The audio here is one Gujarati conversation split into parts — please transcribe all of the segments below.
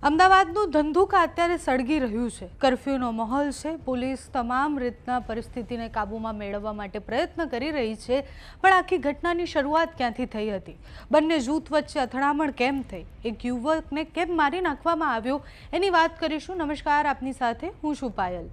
અમદાવાદનું ધંધુકા અત્યારે સળગી રહ્યું છે। કર્ફ્યુનો માહોલ છે। પોલીસ તમામ રીતના પરિસ્થિતિને કાબૂમાં મેળવવા માટે પ્રયત્ન કરી રહી છે, પણ આખી ઘટનાની શરૂઆત ક્યાંથી થઈ હતી? બંને જૂથ વચ્ચે અથડામણ કેમ થઈ? એક યુવકને કેમ મારી નાખવામાં આવ્યો? એની વાત કરીશું। નમસ્કાર, આપની સાથે હું છું પાયલ।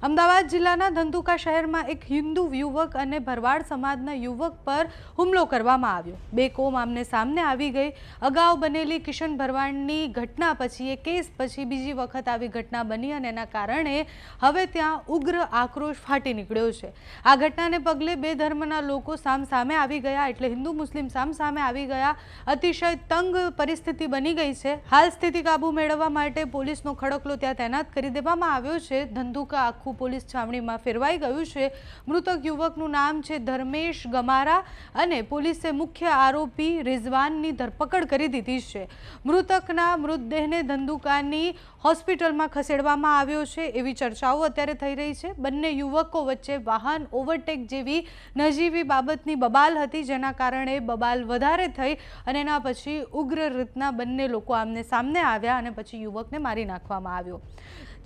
અમદાવાદ જિલ્લાના ધંધુકા શહેરમાં એક હિન્દુ યુવક અને ભરવાડ સમાજના યુવક પર હુમલો કરવામાં આવ્યો। બે કોમ આમને સામને આવી ગઈ। અગાઉ બનેલી કિશન ભરવાડની ઘટના પછી એ કેસ પછી બીજી વખત આવી ઘટના બની અને એના કારણે હવે ત્યાં ઉગ્ર આક્રોશ ફાટી નીકળ્યો છે। આ ઘટનાને પગલે બે ધર્મના લોકો સામસામે આવી ગયા, એટલે હિન્દુ મુસ્લિમ સામસામે આવી ગયા। અતિશય તંગ પરિસ્થિતિ બની ગઈ છે। હાલ સ્થિતિ કાબુ મેળવવા માટે પોલીસનો ખડકલો ત્યાં તૈનાત કરી દેવામાં આવ્યો છે। ધંધુકા આખું પોલીસ છાવણીમાં ફેરવાઈ ગયું છે। મૃતક યુવકનું નામ છે ધર્મેશ ગમારા અને પોલીસે મુખ્ય આરોપી રિઝવાનની ધરપકડ કરી દીધી છે। મૃતકના મૃતદેહને ધંધુકાની હોસ્પિટલમાં ખસેડવામાં આવ્યો છે એવી ચર્ચાઓ અત્યારે થઈ રહી છે। બંને યુવકો વચ્ચે વાહન ઓવરટેક જેવી નજીવી બાબતની બબાલ હતી, જેના કારણે બબાલ વધારે થઈ અને એના પછી ઉગ્ર રીતના બંને લોકો આમને સામને આવ્યા અને પછી યુવકને મારી નાખવામાં આવ્યો।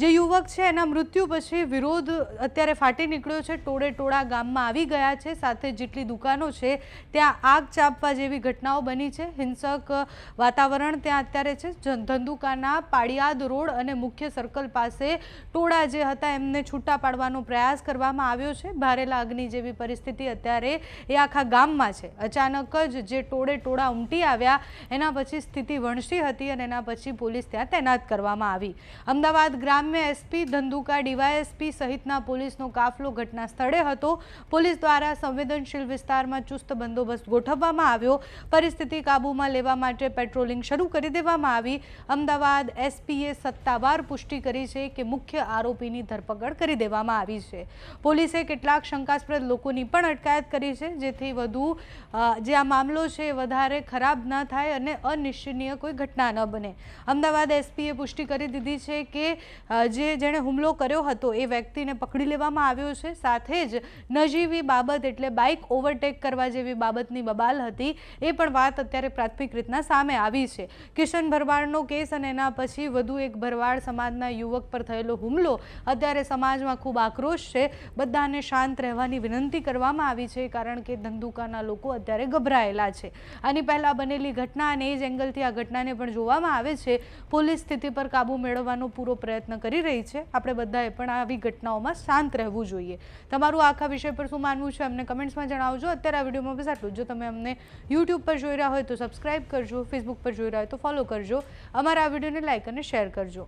જે યુવક છે એના મૃત્યુ પછી વિરોધ અત્યારે ફાટી નીકળ્યો છે। ટોળે ટોળા ગામમાં આવી ગયા છે, સાથે જેટલી દુકાનો છે ત્યાં આગ ચાંપવા જેવી ઘટનાઓ બની છે। હિંસક વાતાવરણ ત્યાં અત્યારે છે। ધંધુકાના પાડિયાદ રોડ અને મુખ્ય સર્કલ પાસે ટોળા જે હતા એમને છૂટા પાડવાનો પ્રયાસ કરવામાં આવ્યો છે। ભારે લાગણી જેવી પરિસ્થિતિ અત્યારે એ આખા ગામમાં છે। અચાનક જ જે ટોળે ટોળા ઉમટી આવ્યા એના પછી સ્થિતિ વણસી હતી અને એના પછી પોલીસ ત્યાં તૈનાત કરવામાં આવી। અમદાવાદ ગ્રામ્ય એસપી, ધંધુકા ડીવાયએસપી સહિતના પોલીસનો કાફલો ઘટના સ્થળે હતો। પોલીસ દ્વારા સંવેદનશીલ વિસ્તારમાં ચુસ્ત બંદોબસ્ત ગોઠવવામાં આવ્યો। પરિસ્થિતિ કાબૂમાં લેવા માટે પેટ્રોલિંગ શરૂ કરી દેવામાં આવી। અમદાવાદ એસપીએ સત્તાવાર પુષ્ટિ કરી છે કે મુખ્ય આરોપીની ધરપકડ કરી દેવામાં આવી છે। પોલીસે કેટલાક શંકાસ્પદ લોકોની પણ અટકાયત કરી છે, જેથી વધુ જે આ મામલો છે એ વધારે ખરાબ ન થાય અને અનિચ્છનીય કોઈ ઘટના ન બને। અમદાવાદ એસપીએ પુષ્ટિ કરી દીધી છે કે જેણે હુમલો કર્યો હતો એ વ્યક્તિને પકડી લેવામાં આવ્યો છે। સાથે જ નજીવી બાબત એટલે બાઇક ઓવરટેક કરવા જેવી બાબતની બબાલ હતી એ પણ વાત અત્યારે પ્રાથમિક રીતના સામે આવી છે। કિશન ભરવાડનો કેસ અને એના પછી વધુ એક ભરવાડ સમાજના યુવક પર થયેલો હુમલો અત્યારે સમાજમાં ખૂબ આક્રોશ છે। બધાને શાંત રહેવાની વિનંતી કરવામાં આવી છે, કારણ કે ધંધુકાના લોકો અત્યારે ગભરાયેલા છે। આની પહેલા બનેલી ઘટના અને એ જ એંગલથી આ ઘટનાને પણ જોવામાં આવે છે। પોલીસ સ્થિતિ પર કાબુ મેળવવાનો પૂરો પ્રયત્ન કરી રહી છે। આપણે બધાએ પણ આવી ઘટનાઓમાં શાંત રહેવું જોઈએ। તમારું આખા વિષય પર શું માનવું છે અમને કમેન્ટ્સમાં જણાવજો। અત્યારે આ વિડીયોમાં બસ આટલું। જો તમે અમને યુટ્યુબ પર જોઈ રહ્યા હોય તો સબસ્ક્રાઇબ કરજો, ફેસબુક પર જોઈ રહ્યા હોય તો ફોલો કરજો, અમારા આ વિડીયોને લાઇક અને શેર કરજો।